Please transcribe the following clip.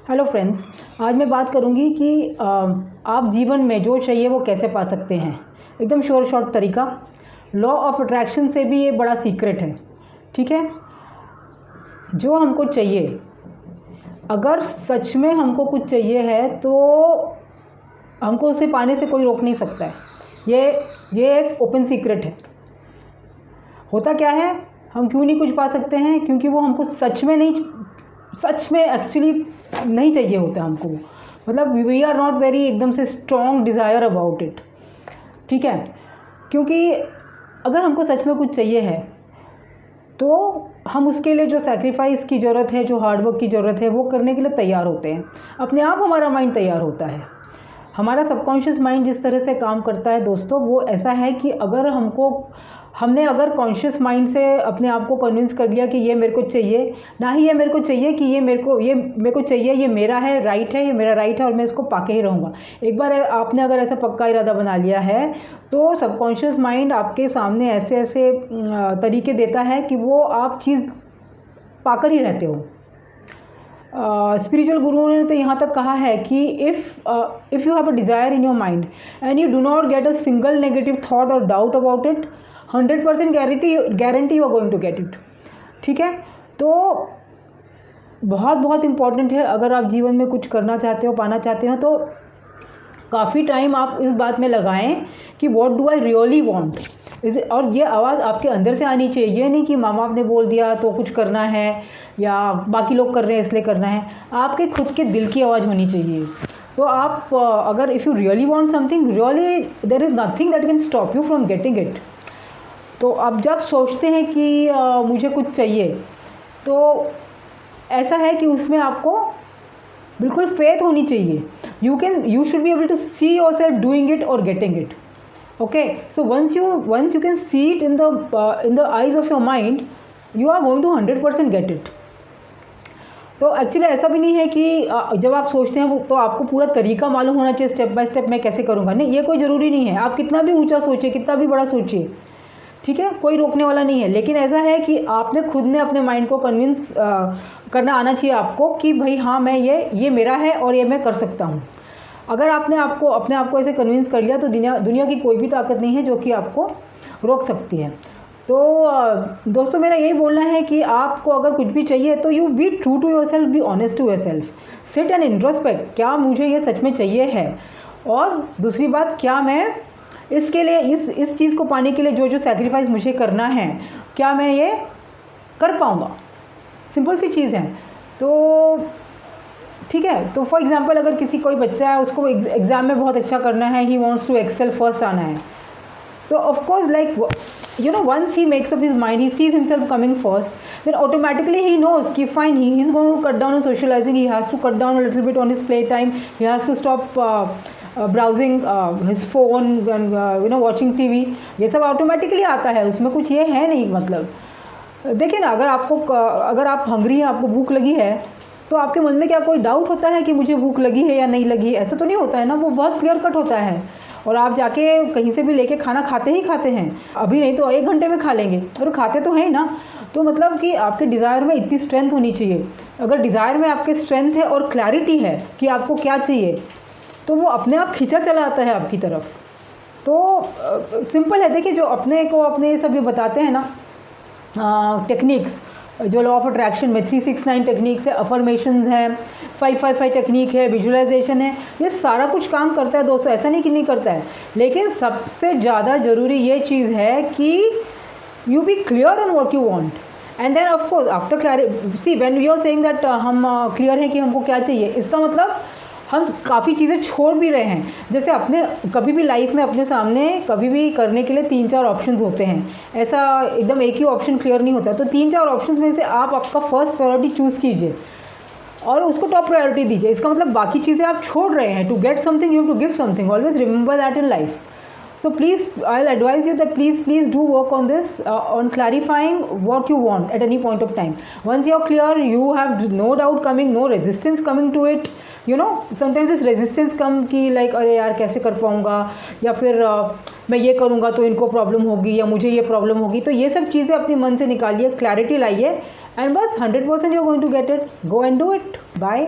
Hello friends, आज मैं बात करूंगी कि आप जीवन में जो चाहिए वो कैसे पा सकते हैं। एकदम शॉर्ट तरीका। लॉ ऑफ अट्रैक्शन से भी ये बड़ा सीक्रेट है। ठीक है, जो हमको चाहिए, अगर सच में हमको कुछ चाहिए है तो हमको उसे पाने से कोई रोक नहीं सकता है। ये एक ओपन सीक्रेट है। होता क्या है, हम क्यों नहीं कुछ पा सकते हैं? क्योंकि वो हमको सच में एक्चुअली नहीं चाहिए होता हमको। मतलब वी आर नॉट वेरी एकदम से स्ट्रॉन्ग डिज़ायर अबाउट इट। ठीक है, क्योंकि अगर हमको सच में कुछ चाहिए है तो हम उसके लिए जो सैक्रिफाइस की ज़रूरत है, जो हार्डवर्क की ज़रूरत है, वो करने के लिए तैयार होते हैं। अपने आप हमारा माइंड तैयार होता है। हमारा सबकॉन्शियस माइंड जिस तरह से काम करता है दोस्तों, वो ऐसा है कि अगर हमने अगर कॉन्शियस माइंड से अपने आप को कन्विंस कर लिया कि ये मेरे को चाहिए, ना ही ये मेरे को चाहिए कि ये मेरे को चाहिए, ये मेरा है, राइट है, ये मेरा राइट है और मैं इसको पाके ही रहूँगा। एक बार आपने अगर ऐसा पक्का इरादा बना लिया है तो सबकॉन्शियस माइंड आपके सामने ऐसे ऐसे तरीके देता है कि वो आप चीज़ पाकर ही रहते हो। स्पिरिचुअल गुरुओं ने तो यहाँ तक कहा है कि if you have a desire in your mind and you do not get a single negative thought or doubt about it, 100% guarantee you are going to get it. ठीक है, तो बहुत इम्पॉर्टेंट है। अगर आप जीवन में कुछ करना चाहते हो, पाना चाहते हो, तो काफ़ी टाइम आप इस बात में लगाएं कि what do I really want. और ये आवाज़ आपके अंदर से आनी चाहिए। ये नहीं कि माँ बाप ने बोल दिया तो कुछ करना है या बाकी लोग कर रहे हैं इसलिए करना है। आपके खुद के दिल की आवाज़ होनी चाहिए। तो आप अगर if you really want something, really there is nothing that can stop you from getting it. तो आप जब सोचते हैं कि मुझे कुछ चाहिए, तो ऐसा है कि उसमें आपको बिल्कुल फेथ होनी चाहिए। You should be able to see yourself doing it और getting it. Okay, so once you can see it in the eyes of your mind, you are going to 100% get it. तो actually ऐसा भी नहीं है कि जब आप सोचते हैं तो आपको पूरा तरीका मालूम होना चाहिए, स्टेप बाय स्टेप मैं कैसे करूँगा। नहीं, ये कोई ज़रूरी नहीं है। आप कितना भी ऊंचा सोचिए, कितना भी बड़ा सोचिए, ठीक है, कोई रोकने वाला नहीं है। लेकिन ऐसा है कि आपने खुद ने अपने माइंड को कन्विंस करना आना चाहिए आपको कि भाई हाँ, मैं ये मेरा है और ये मैं कर सकता हूँ। अगर आपने अपने आप को ऐसे कन्विंस कर लिया तो दुनिया की कोई भी ताकत नहीं है जो कि आपको रोक सकती है। तो दोस्तों, मेरा यही बोलना है कि आपको अगर कुछ भी चाहिए तो you be true to yourself, be honest to yourself, sit and introspect, क्या मुझे ये सच में चाहिए है। और दूसरी बात, क्या मैं इसके लिए इस चीज़ को पाने के लिए जो सैक्रिफाइस मुझे करना है, क्या मैं ये कर पाऊँगा। सिंपल सी चीज़ है। तो ठीक है, तो फॉर एग्जांपल अगर कोई बच्चा है, उसको एग्ज़ाम में बहुत अच्छा करना है, he wants to excel first आना है, तो of course like you know once he makes up his mind, he sees himself coming first, then automatically he knows कि fine, he is going to cut down on socializing, he has to cut down a little bit on his play time, he has to stop browsing his phone and watching TV। ये सब automatically आता है, उसमें कुछ ये है नहीं। मतलब देखिए ना, अगर आप हंग्री हैं, आपको भूख लगी है, तो आपके मन में क्या कोई डाउट होता है कि मुझे भूख लगी है या नहीं लगी? ऐसा तो नहीं होता है ना, वो बहुत क्लियर कट होता है। और आप जाके कहीं से भी लेके खाना खाते हैं, अभी नहीं तो 1 घंटे में खा लेंगे, और खाते तो हैं ही ना। तो मतलब कि आपके डिज़ायर में इतनी स्ट्रेंथ होनी चाहिए। अगर डिज़ायर में आपके स्ट्रेंथ है और क्लैरिटी है कि आपको क्या चाहिए, तो वो अपने आप खींचा चला आता है आपकी तरफ। तो सिंपल है। देखिए, जो अपने सब ये बताते हैं ना टेक्निक्स, जो लॉ ऑफ अट्रैक्शन में 369 टेक्निक्स है, अफर्मेशंस हैं, 555 टेक्निक है, विजुअलाइजेशन है, ये सारा कुछ काम करता है दोस्तों। ऐसा नहीं कि नहीं करता है, लेकिन सबसे ज़्यादा ज़रूरी ये चीज़ है कि you be clear on what you want, and then of course after clarity, see when we are saying that हम क्लियर हैं कि हमको क्या चाहिए, इसका मतलब हम काफ़ी चीज़ें छोड़ भी रहे हैं। जैसे कभी भी लाइफ में अपने सामने कभी भी करने के लिए 3-4 ऑप्शंस होते हैं। ऐसा एकदम एक ही ऑप्शन क्लियर नहीं होता। तो 3-4 ऑप्शंस में से आप आपका फर्स्ट प्रायोरिटी चूज़ कीजिए और उसको टॉप प्रायोरिटी दीजिए। इसका मतलब बाकी चीज़ें आप छोड़ रहे हैं। To get something you have to give something, always remember that in life. So please, I'll advise you that please do work on this, on clarifying what you want at any point of time. Once you're clear, you have no doubt coming, no resistance coming to it. Sometimes this resistance come कि like अरे यार कैसे कर पाऊँगा, या फिर मैं ये करूँगा तो इनको प्रॉब्लम होगी या मुझे ये प्रॉब्लम होगी। तो ये सब चीज़ें अपने मन से निकालिए, क्लैरिटी लाइए, एंड बस 100% you're going to get it. Go and do it. Bye.